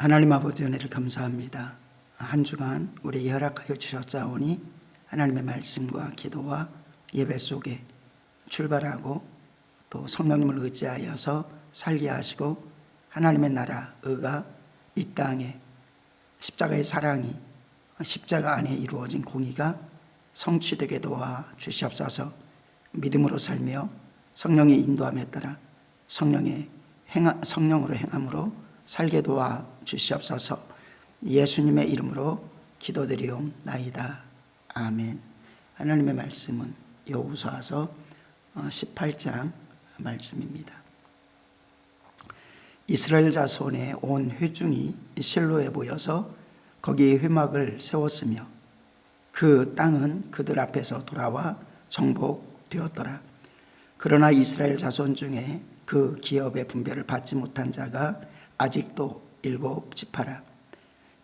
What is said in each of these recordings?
하나님 아버지 은혜를 감사합니다. 한 주간 우리에게 허락하여 주셨사오니 하나님의 말씀과 기도와 예배 속에 출발하고 또 성령님을 의지하여서 살게 하시고 하나님의 나라 의가 이 땅에 십자가의 사랑이 십자가 안에 이루어진 공의가 성취되게 도와 주시옵소서. 믿음으로 살며 성령의 인도함에 따라 성령으로 행함으로 살게 도와 주시옵소서. 예수님의 이름으로 기도드리옵나이다. 아멘. 하나님의 말씀은 여호수아서 18장 말씀입니다. 이스라엘 자손의 온 회중이 실로에 모여서 거기에 회막을 세웠으며 그 땅은 그들 앞에서 돌아와 정복되었더라. 그러나 이스라엘 자손 중에 그 기업의 분배를 받지 못한 자가 아직도 7지파라.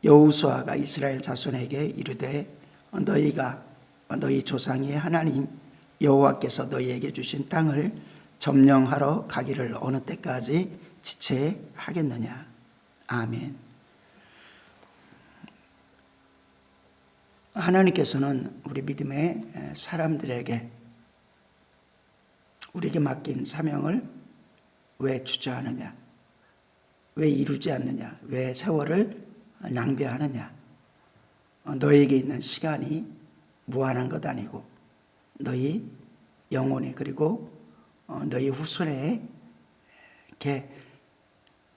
여호수아가 이스라엘 자손에게 이르되 너희가 너희 조상의 하나님 여호와께서 너희에게 주신 땅을 점령하러 가기를 어느 때까지 지체하겠느냐. 아멘. 하나님께서는 우리 믿음의 사람들에게 우리에게 맡긴 사명을 왜 주저하느냐, 왜 이루지 않느냐, 왜 세월을 낭비하느냐. 너에게 있는 시간이 무한한 것 아니고 너희 영혼이 그리고 너희 후손에게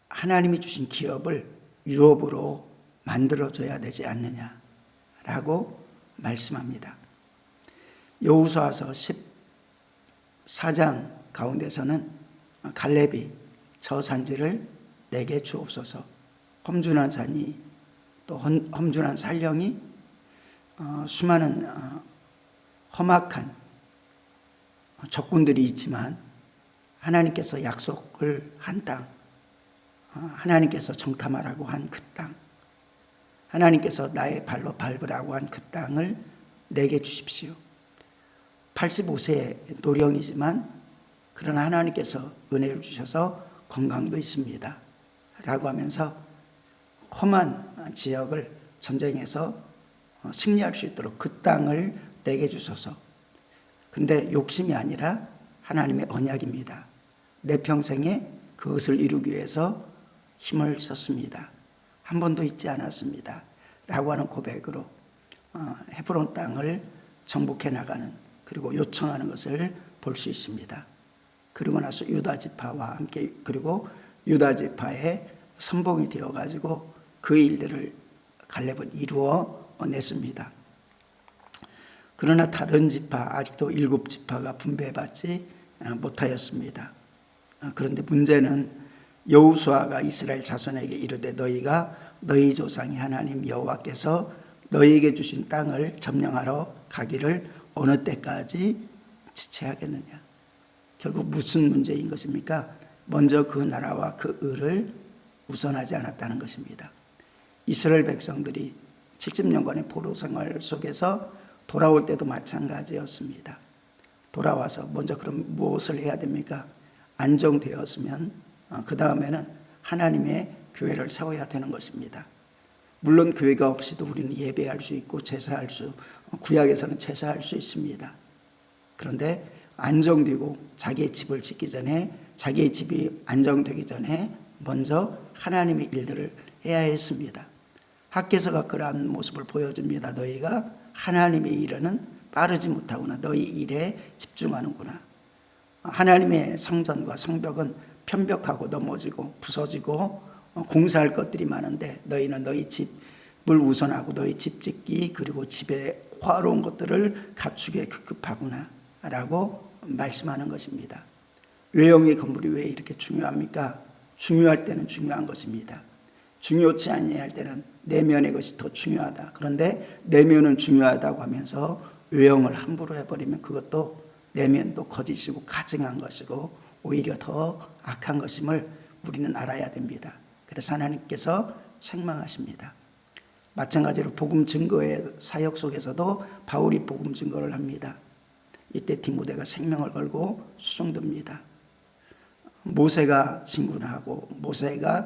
하나님이 주신 기업을 유업으로 만들어줘야 되지 않느냐라고 말씀합니다. 여호수아서 14장 가운데서는 갈렙이 저 산지를 내게 주옵소서, 험준한 산이 또 험준한 산령이 수많은 험악한 적군들이 있지만 하나님께서 약속을 한 땅, 하나님께서 정탐하라고 한 그 땅, 하나님께서 나의 발로 밟으라고 한 그 땅을 내게 주십시오. 85세 노령이지만 그러나 하나님께서 은혜를 주셔서 건강도 있습니다 라고 하면서 험한 지역을 전쟁에서 승리할 수 있도록 그 땅을 내게 주소서. 근데 욕심이 아니라 하나님의 언약입니다. 내 평생에 그것을 이루기 위해서 힘을 썼습니다. 한 번도 잊지 않았습니다 라고 하는 고백으로 헤브론 땅을 정복해 나가는, 그리고 요청하는 것을 볼 수 있습니다. 그리고 나서 유다 지파와 함께, 그리고 유다 지파의 선봉이 되어가지고 그 일들을 갈렙은 이루어 냈습니다. 그러나 다른 지파, 아직도 7지파가 분배받지 못하였습니다. 그런데 문제는 여호수아가 이스라엘 자손에게 이르되 너희가 너희 조상의 하나님 여호와께서 너희에게 주신 땅을 점령하러 가기를 어느 때까지 지체하겠느냐. 결국 무슨 문제인 것입니까? 먼저 그 나라와 그 의를 우선하지 않았다는 것입니다. 이스라엘 백성들이 70년간의 포로 생활 속에서 돌아올 때도 마찬가지였습니다. 돌아와서 먼저 그럼 무엇을 해야 됩니까? 안정되었으면 그 다음에는 하나님의 교회를 세워야 되는 것입니다. 물론 교회가 없이도 우리는 예배할 수 있고 제사할 수, 구약에서는 제사할 수 있습니다. 그런데 안정되고 자기의 집을 짓기 전에, 자기의 집이 안정되기 전에 먼저 하나님의 일들을 해야 했습니다. 학개서가 그러한 모습을 보여줍니다. 너희가 하나님의 일에는 빠르지 못하구나. 너희 일에 집중하는구나. 하나님의 성전과 성벽은 편벽하고 넘어지고 부서지고 공사할 것들이 많은데 너희는 너희 집을 우선하고 너희 집 짓기, 그리고 집에 화로운 것들을 갖추기에 급급하구나 라고 말씀하는 것입니다. 외형의 건물이 왜 이렇게 중요합니까? 중요할 때는 중요한 것입니다. 중요치 아니할 때는 내면의 것이 더 중요하다. 그런데 내면은 중요하다고 하면서 외형을 함부로 해버리면 그것도 내면도 거짓이고 가증한 것이고 오히려 더 악한 것임을 우리는 알아야 됩니다. 그래서 하나님께서 책망하십니다. 마찬가지로 복음 증거의 사역 속에서도 바울이 복음 증거를 합니다. 이때 디모데가 생명을 걸고 수종듭니다. 모세가 진군하고 모세가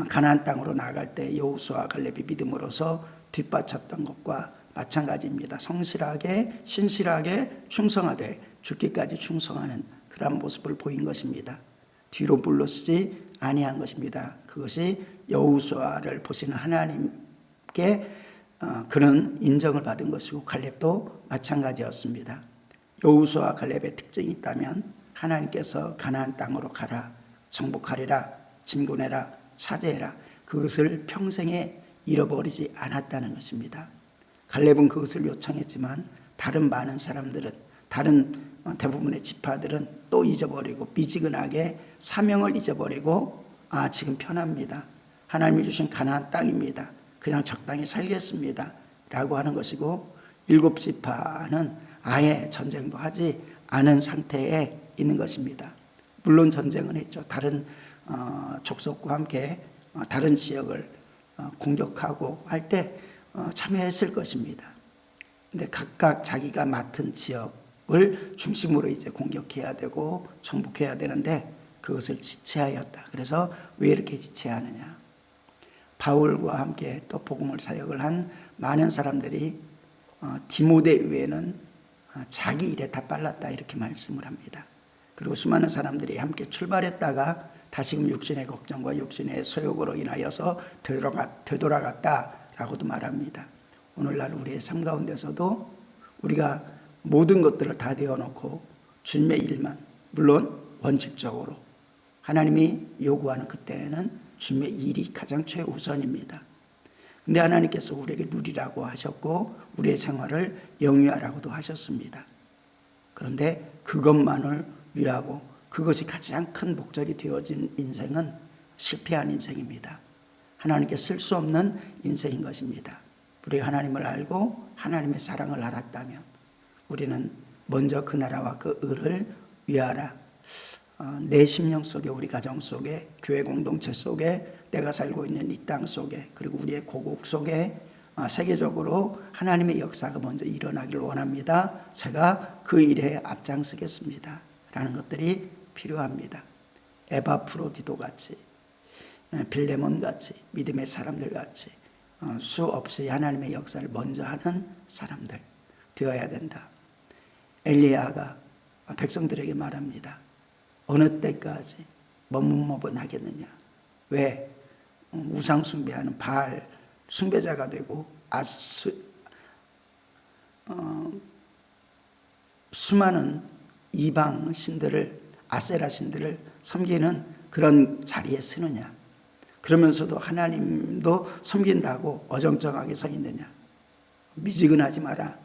가나안 땅으로 나갈 때 여호수아와 갈렙이 믿음으로서 뒷받쳤던 것과 마찬가지입니다. 성실하게 신실하게 충성하되 죽기까지 충성하는 그런 모습을 보인 것입니다. 뒤로 물러서지 아니한 것입니다. 그것이 여호수아를 보시는 하나님께 그런 인정을 받은 것이고 갈렙도 마찬가지였습니다. 여호수아와 갈렙의 특징이 있다면 하나님께서 가나안 땅으로 가라, 정복하리라, 진군해라, 차지해라, 그것을 평생에 잃어버리지 않았다는 것입니다. 갈렙은 그것을 요청했지만 다른 많은 사람들은, 다른 대부분의 지파들은 또 잊어버리고 미지근하게 사명을 잊어버리고 지금 편합니다. 하나님이 주신 가나안 땅입니다. 그냥 적당히 살겠습니다 라고 하는 것이고, 7지파는 아예 전쟁도 하지 않은 상태에 있는 것입니다. 물론 전쟁은 했죠. 다른 족속과 함께 다른 지역을 공격하고 할 때 참여했을 것입니다. 근데 각각 자기가 맡은 지역을 중심으로 이제 공격해야 되고 정복해야 되는데 그것을 지체하였다. 그래서 왜 이렇게 지체하느냐? 바울과 함께 또 복음을 사역을 한 많은 사람들이 디모데 외에는 자기 일에 다 빨랐다 이렇게 말씀을 합니다. 그리고 수많은 사람들이 함께 출발했다가 다시금 육신의 걱정과 육신의 소욕으로 인하여서 되돌아갔다라고도 말합니다. 오늘날 우리의 삶 가운데서도 우리가 모든 것들을 다 내어놓고 주님의 일만, 물론 원칙적으로 하나님이 요구하는 그때에는 주님의 일이 가장 최우선입니다. 근데 하나님께서 우리에게 누리라고 하셨고 우리의 생활을 영위하라고도 하셨습니다. 그런데 그것만을 위하고 그것이 가장 큰 목적이 되어진 인생은 실패한 인생입니다. 하나님께 쓸 수 없는 인생인 것입니다. 우리가 하나님을 알고 하나님의 사랑을 알았다면 우리는 먼저 그 나라와 그 의를 위하라. 내 심령 속에, 우리 가정 속에, 교회 공동체 속에, 내가 살고 있는 이 땅 속에, 그리고 우리의 고국 속에 세계적으로 하나님의 역사가 먼저 일어나기를 원합니다. 제가 그 일에 앞장서겠습니다 라는 것들이 필요합니다. 에바프로디도 같이, 빌레몬 같이, 믿음의 사람들 같이 수없이 하나님의 역사를 먼저 하는 사람들 되어야 된다. 엘리야가 백성들에게 말합니다. 어느 때까지 머뭇머뭇하겠느냐? 왜? 우상 숭배하는 바알 숭배자가 되고 수많은 이방 신들을, 아세라 신들을 섬기는 그런 자리에 서느냐? 그러면서도 하나님도 섬긴다고 어정쩡하게 서 있느냐? 미지근하지 마라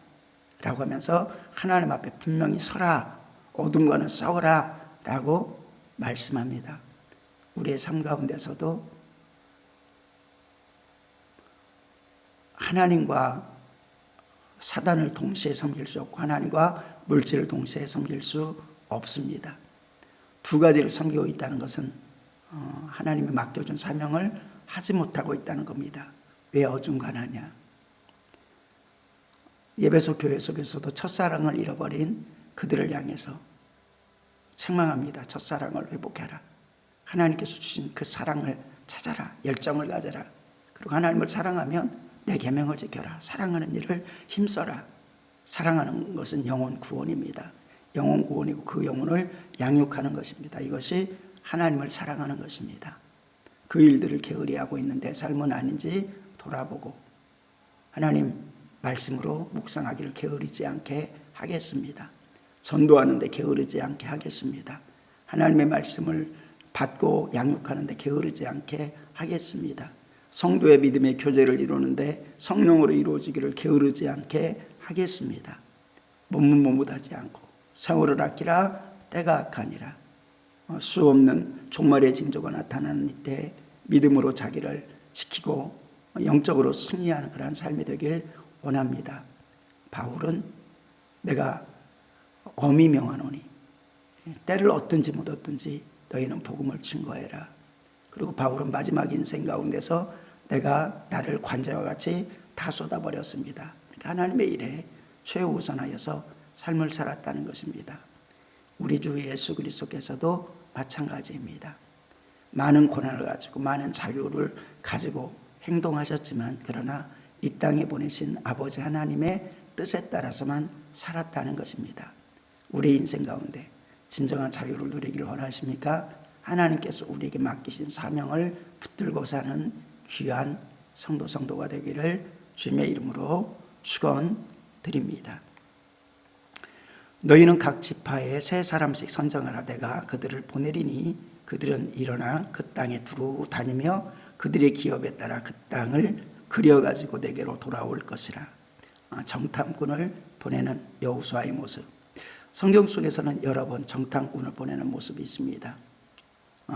라고 하면서 하나님 앞에 분명히 서라, 어둠과는 싸워라 라고 말씀합니다. 우리의 삶 가운데서도 하나님과 사단을 동시에 섬길 수 없고 하나님과 물질을 동시에 섬길 수 없습니다. 두 가지를 섬기고 있다는 것은 하나님이 맡겨준 사명을 하지 못하고 있다는 겁니다. 왜 어중간하냐? 예배소 교회 속에서도 첫사랑을 잃어버린 그들을 향해서 책망합니다. 첫사랑을 회복해라. 하나님께서 주신 그 사랑을 찾아라. 열정을 가져라. 그리고 하나님을 사랑하면 내 계명을 지켜라. 사랑하는 일을 힘써라. 사랑하는 것은 영혼 구원입니다. 영혼 구원이고 그 영혼을 양육하는 것입니다. 이것이 하나님을 사랑하는 것입니다. 그 일들을 게으리하고 있는 내 삶은 아닌지 돌아보고 하나님 말씀으로 묵상하기를 게으르지 않게 하겠습니다. 전도하는데 게으르지 않게 하겠습니다. 하나님의 말씀을 받고 양육하는데 게으르지 않게 하겠습니다. 성도의 믿음의 교제를 이루는데 성령으로 이루어지기를 게으르지 않게 하겠습니다. 머뭇머뭇하지 않고 세월을 아끼라 때가 악하니라. 수 없는 종말의 징조가 나타나는 이때 믿음으로 자기를 지키고 영적으로 승리하는 그러한 삶이 되길 원합니다. 바울은 내가 엄히 명하노니 때를 얻든지 못 얻든지 너희는 복음을 증거해라. 그리고 바울은 마지막 인생 가운데서 내가 나를 관제와 같이 다 쏟아버렸습니다. 그러니까 하나님의 일에 최우선하여서 삶을 살았다는 것입니다. 우리 주 예수 그리스도께서도 마찬가지입니다. 많은 고난을 가지고 많은 자유를 가지고 행동하셨지만 그러나 이 땅에 보내신 아버지 하나님의 뜻에 따라서만 살았다는 것입니다. 우리 인생 가운데 진정한 자유를 누리기를 원하십니까? 하나님께서 우리에게 맡기신 사명을 붙들고 사는 귀한 성도가 되기를 주님의 이름으로 축원드립니다. 너희는 각 지파에 세 사람씩 선정하라. 내가 그들을 보내리니 그들은 일어나 그 땅에 두루 다니며 그들의 기업에 따라 그 땅을 그려가지고 내게로 돌아올 것이라. 정탐꾼을 보내는 여호수아의 모습. 성경 속에서는 여러 번 정탐꾼을 보내는 모습이 있습니다.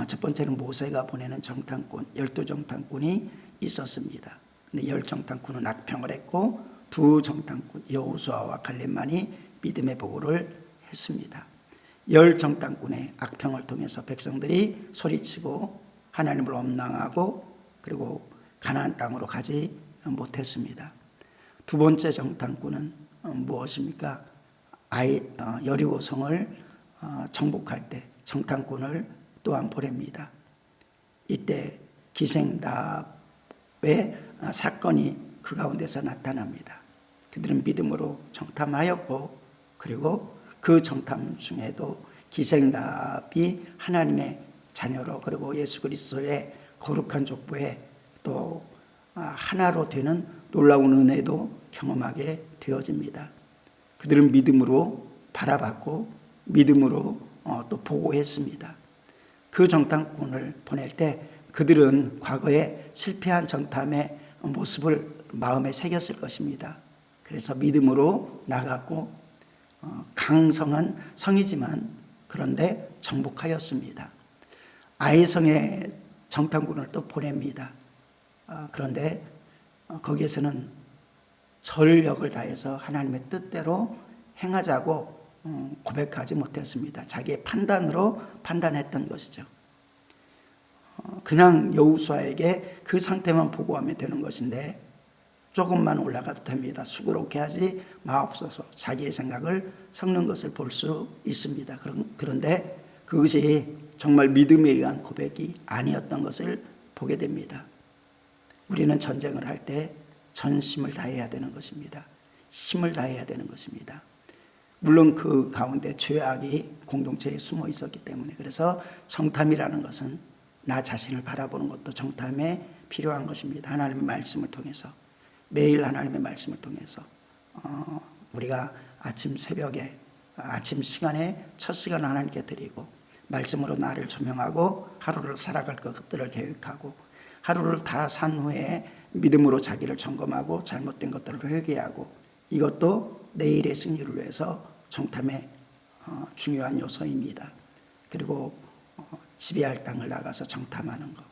첫 번째는 모세가 보내는 정탐꾼, 12정탐꾼이 있었습니다. 근데 10정탐꾼은 악평을 했고 2정탐꾼 여호수아와 갈렙만이 믿음의 보고를 했습니다. 10정탐꾼의 악평을 통해서 백성들이 소리치고 하나님을 원망하고 그리고 가나안 땅으로 가지 못했습니다. 두 번째 정탐꾼은 무엇입니까? 여리고성을 정복할 때 정탐꾼을 또한 보냅니다. 이때 기생랍의 사건이 그 가운데서 나타납니다. 그들은 믿음으로 정탐하였고 그리고 그 정탐 중에도 기생랍이 하나님의 자녀로 그리고 예수 그리스도의 거룩한 족보에 또 하나로 되는 놀라운 은혜도 경험하게 되어집니다. 그들은 믿음으로 바라봤고 믿음으로 또 보고했습니다. 그 정탐꾼을 보낼 때 그들은 과거에 실패한 정탐의 모습을 마음에 새겼을 것입니다. 그래서 믿음으로 나갔고 강성한 성이지만 그런데 정복하였습니다. 아이성의 정탐꾼을 또 보냅니다. 그런데 거기에서는 전력을 다해서 하나님의 뜻대로 행하자고 고백하지 못했습니다. 자기의 판단으로 판단했던 것이죠. 그냥 여호수아에게 그 상태만 보고하면 되는 것인데 조금만 올라가도 됩니다. 수고롭게 하지 마옵소서. 자기의 생각을 섞는 것을 볼 수 있습니다. 그런데 그것이 정말 믿음에 의한 고백이 아니었던 것을 보게 됩니다. 우리는 전쟁을 할 때 전심을 다해야 되는 것입니다. 힘을 다해야 되는 것입니다. 물론 그 가운데 죄악이 공동체에 숨어 있었기 때문에 그래서 정탐이라는 것은 나 자신을 바라보는 것도 정탐에 필요한 것입니다. 하나님의 말씀을 통해서 매일 하나님의 말씀을 통해서 우리가 아침 새벽에 아침 시간에 첫 시간을 하나님께 드리고 말씀으로 나를 조명하고 하루를 살아갈 것들을 계획하고 하루를 다 산 후에 믿음으로 자기를 점검하고 잘못된 것들을 회개하고 이것도 내일의 승리를 위해서 정탐의 중요한 요소입니다. 그리고 지배할 땅을 나가서 정탐하는 것.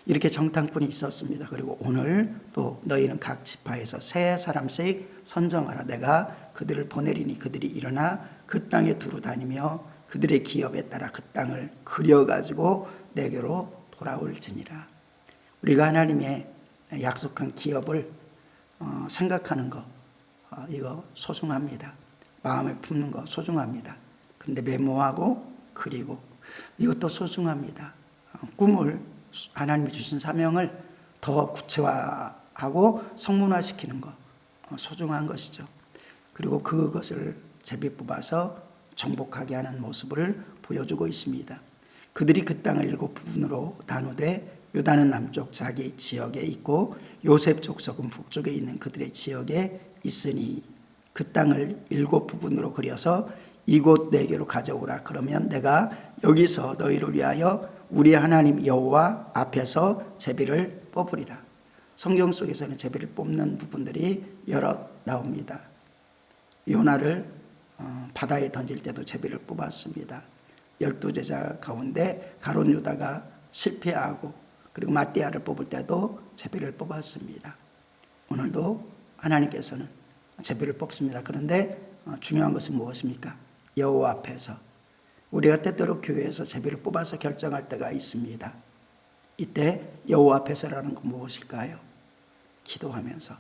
이렇게 정탐꾼이 있었습니다. 그리고 오늘 또 너희는 각 지파에서 세 사람씩 선정하라. 내가 그들을 보내리니 그들이 일어나 그 땅에 두루 다니며 그들의 기업에 따라 그 땅을 그려가지고 내게로 돌아올지니라. 우리가 하나님의 약속한 기업을 생각하는 거 이거 소중합니다. 마음에 품는 거 소중합니다. 그런데 메모하고 그리고 이것도 소중합니다. 꿈을 하나님이 주신 사명을 더 구체화하고 성문화시키는 것 소중한 것이죠. 그리고 그것을 제비 뽑아서 정복하게 하는 모습을 보여주고 있습니다. 그들이 그 땅을 7부분으로 나누되 유다는 남쪽 자기 지역에 있고 요셉 족속은 북쪽에 있는 그들의 지역에 있으니 그 땅을 7부분으로 그려서 이곳 내게로 가져오라. 그러면 내가 여기서 너희를 위하여 우리 하나님 여호와 앞에서 제비를 뽑으리라. 성경 속에서는 제비를 뽑는 부분들이 여러 나옵니다. 요나를 바다에 던질 때도 제비를 뽑았습니다. 12제자 가운데 가룟 유다가 실패하고 그리고 마띠아를 뽑을 때도 제비를 뽑았습니다. 오늘도 하나님께서는 제비를 뽑습니다. 그런데 중요한 것은 무엇입니까? 여호와 앞에서 우리가 때때로 교회에서 제비를 뽑아서 결정할 때가 있습니다. 이때 여호와 앞에서라는 건 무엇일까요? 기도하면서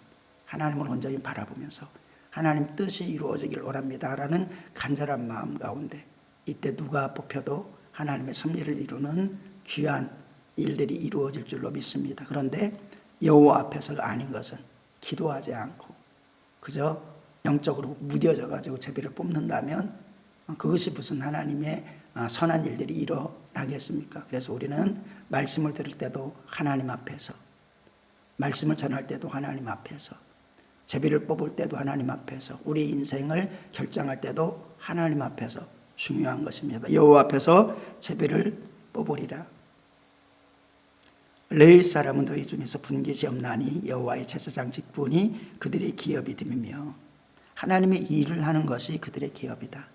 하나님을 온전히 바라보면서 하나님 뜻이 이루어지길 원합니다라는 간절한 마음 가운데 이때 누가 뽑혀도 하나님의 섭리를 이루는 귀한 일들이 이루어질 줄로 믿습니다. 그런데 여호와 앞에서가 아닌 것은 기도하지 않고 그저 영적으로 무뎌져 가지고 제비를 뽑는다면 그것이 무슨 하나님의 선한 일들이 일어나겠습니까? 그래서 우리는 말씀을 들을 때도 하나님 앞에서, 말씀을 전할 때도 하나님 앞에서, 제비를 뽑을 때도 하나님 앞에서, 우리 인생을 결정할 때도 하나님 앞에서 중요한 것입니다. 여호와 앞에서 제비를 뽑으리라. 레위 사람은 너희 중에서 분깃이 없나니 여호와의 제사장 직분이 그들의 기업이 됨이며, 하나님의 일을 하는 것이 그들의 기업이다.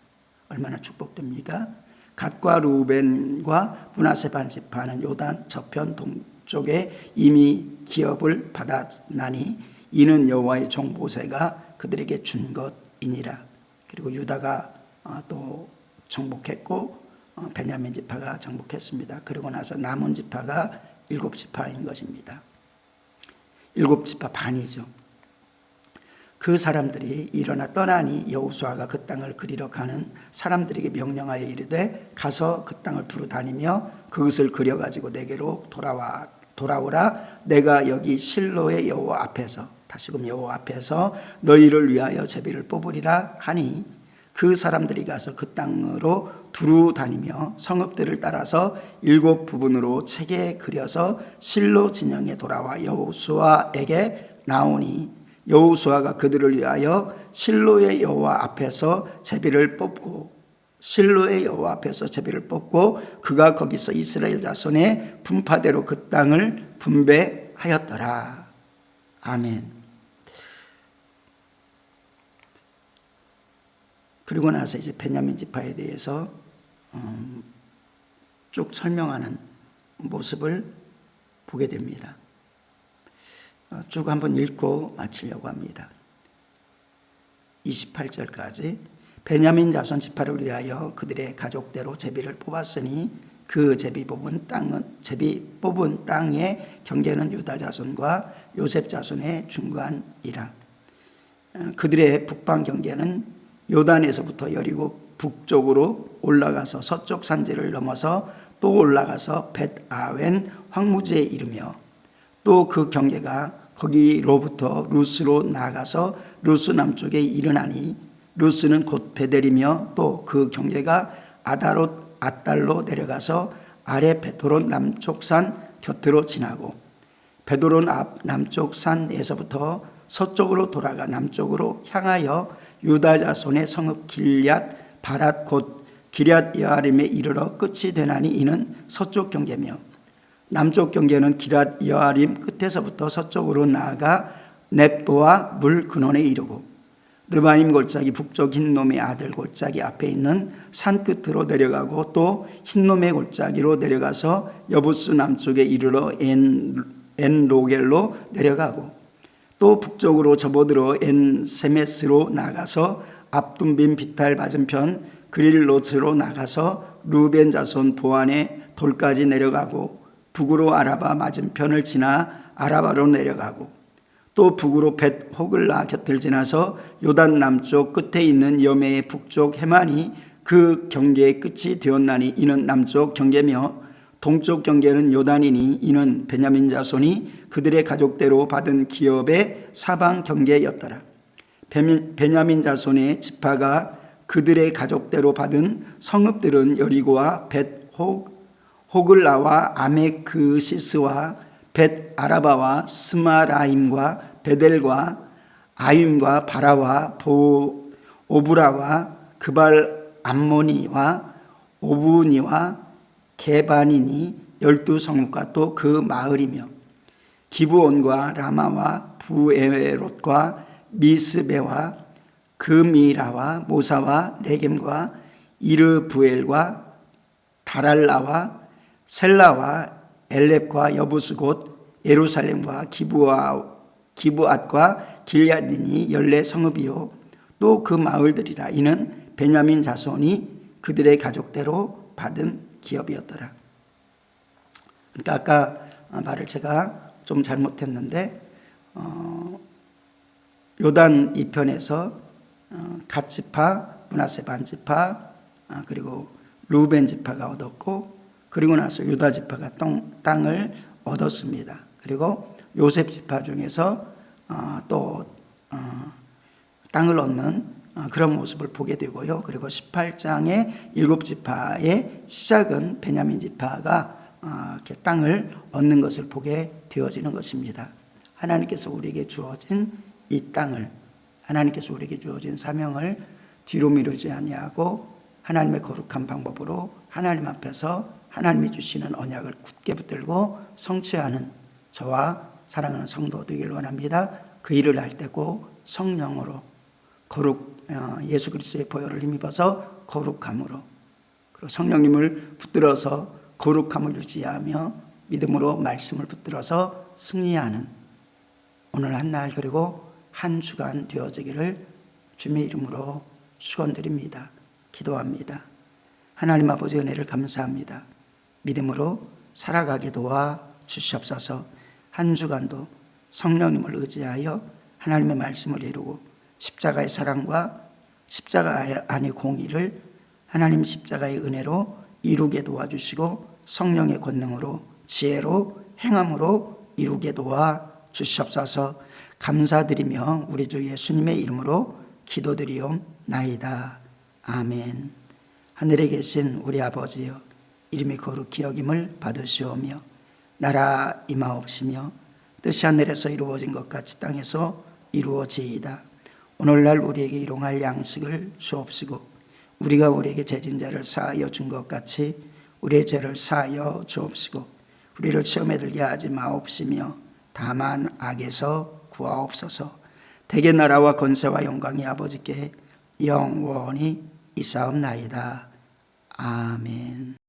얼마나 축복됩니까? 갓과 루벤과 므낫세 반지파는 요단 저편 동쪽에 이미 기업을 받았나니 이는 여호와의 종 모세가 그들에게 준 것이니라. 그리고 유다가 또 정복했고 베냐민 지파가 정복했습니다. 그리고 나서 남은 지파가 7지파인 것입니다. 7지파 반이죠. 그 사람들이 일어나 떠나니 여호수아가 그 땅을 그리러 가는 사람들에게 명령하여 이르되 가서 그 땅을 두루 다니며 그것을 그려가지고 내게로 돌아오라. 내가 여기 실로의 여호와 앞에서, 다시금 여호와 앞에서 너희를 위하여 제비를 뽑으리라 하니 그 사람들이 가서 그 땅으로 두루 다니며 성읍들을 따라서 7 부분으로 책에 그려서 실로 진영에 돌아와 여호수아에게 나오니 여호수아가 그들을 위하여 실로의 여호와 앞에서 제비를 뽑고, 실로의 여호와 앞에서 제비를 뽑고 그가 거기서 이스라엘 자손의 분파대로 그 땅을 분배하였더라. 아멘. 그리고 나서 이제 베냐민 지파에 대해서 쭉 설명하는 모습을 보게 됩니다. 쭉 한번 읽고 마치려고 합니다. 28절까지. 베냐민 자손 지파를 위하여 그들의 가족대로 제비를 뽑았으니 그 제비 뽑은 땅의 경계는 유다 자손과 요셉 자손의 중간이라. 그들의 북방 경계는 요단에서부터 여리고 북쪽으로 올라가서 서쪽 산지를 넘어서 또 올라가서 벳아웬 황무지에 이르며 또 그 경계가 거기로부터 루스로 나아가서 루스 남쪽에 이르나니 루스는 곧 베델이며 또 그 경계가 아달로 내려가서 아래 베토론 남쪽산 곁으로 지나고 베도론 앞 남쪽 산에서부터 서쪽으로 돌아가 남쪽으로 향하여 유다 자손의 성읍 길앗 바랏 곧 기럇 여아림에 이르러 끝이 되나니 이는 서쪽 경계며 남쪽 경계는 기럇 여아림 끝에서부터 서쪽으로 나아가 넵도와 물 근원에 이르고 르바임 골짜기 북쪽 흰놈의 아들 골짜기 앞에 있는 산 끝으로 내려가고 또 흰놈의 골짜기로 내려가서 여부스 남쪽에 이르러 엔로겔로 내려가고 또 북쪽으로 접어들어 엔세메스로 나가서 압둠빔 비탈 맞은편 그릴롯으로 나가서 루벤 자손 보안의 돌까지 내려가고 북으로 아라바 맞은편을 지나 아라바로 내려가고 또 북으로 벳 호글라 곁을 지나서 요단 남쪽 끝에 있는 여메의 북쪽 해만이 그 경계의 끝이 되었나니 이는 남쪽 경계며 동쪽 경계는 요단이니 이는 베냐민 자손이 그들의 가족대로 받은 기업의 사방 경계였더라. 베냐민 자손의 지파가 그들의 가족대로 받은 성읍들은 여리고와 벳 호글라와 아메크시스와 벳 아라바와 스마라임과 베델과 아임과 바라와 오브라와 그발 암모니와 오브니와 게바니니 12성읍과 또 그 마을이며 기브온과 라마와 부에롯과 미스베와 그미라와 모사와 레겜과 이르부엘과 다랄라와 셀라와 엘렙과 여부스 곧 예루살렘과 기브앗과 길앗이니 14성읍이요 또 그 마을들이라. 이는 베냐민 자손이 그들의 가족대로 받은 기업이었더라. 그러니까 아까 말을 제가 좀 잘못했는데 요단 이편에서 갓지파, 므낫세 반지파, 그리고 루벤 지파가 얻었고, 그리고 나서 유다 지파가 땅을 얻었습니다. 그리고 요셉 지파 중에서 또 땅을 얻는 그런 모습을 보게 되고요. 그리고 18장의 7지파의 시작은 베냐민 지파가 이렇게 땅을 얻는 것을 보게 되어지는 것입니다. 하나님께서 우리에게 주어진 이 땅을, 하나님께서 우리에게 주어진 사명을 뒤로 미루지 아니하고 하나님의 거룩한 방법으로 하나님 앞에서 하나님이 주시는 언약을 굳게 붙들고 성취하는 저와 사랑하는 성도 되기를 원합니다. 그 일을 할 때고 성령으로 예수 그리스도의 보혈을 힘입어서 거룩함으로, 그리고 성령님을 붙들어서 거룩함을 유지하며 믿음으로 말씀을 붙들어서 승리하는 오늘 한 날 그리고 한 주간 되어지기를 주님의 이름으로 축원드립니다. 기도합니다. 하나님 아버지 은혜를 감사합니다. 믿음으로 살아가게 도와 주시옵소서. 한 주간도 성령님을 의지하여 하나님의 말씀을 이루고 십자가의 사랑과 십자가 안의 공의를 하나님 십자가의 은혜로 이루게 도와주시고 성령의 권능으로 지혜로 행함으로 이루게 도와 주시옵소서. 감사드리며 우리 주 예수님의 이름으로 기도드리옵나이다. 아멘. 하늘에 계신 우리 아버지여, 이름이 거룩히 여김을 받으시오며 나라 임하옵시며 뜻이 하늘에서 이루어진 것 같이 땅에서 이루어지이다. 오늘날 우리에게 일용할 양식을 주옵시고 우리가 우리에게 죄진 자를 사하여 준 것 같이 우리의 죄를 사하여 주옵시고 우리를 시험에 들게 하지 마옵시며 다만 악에서 구하옵소서. 대개 나라와 권세와 영광이 아버지께 영원히 있사옵나이다. 아멘.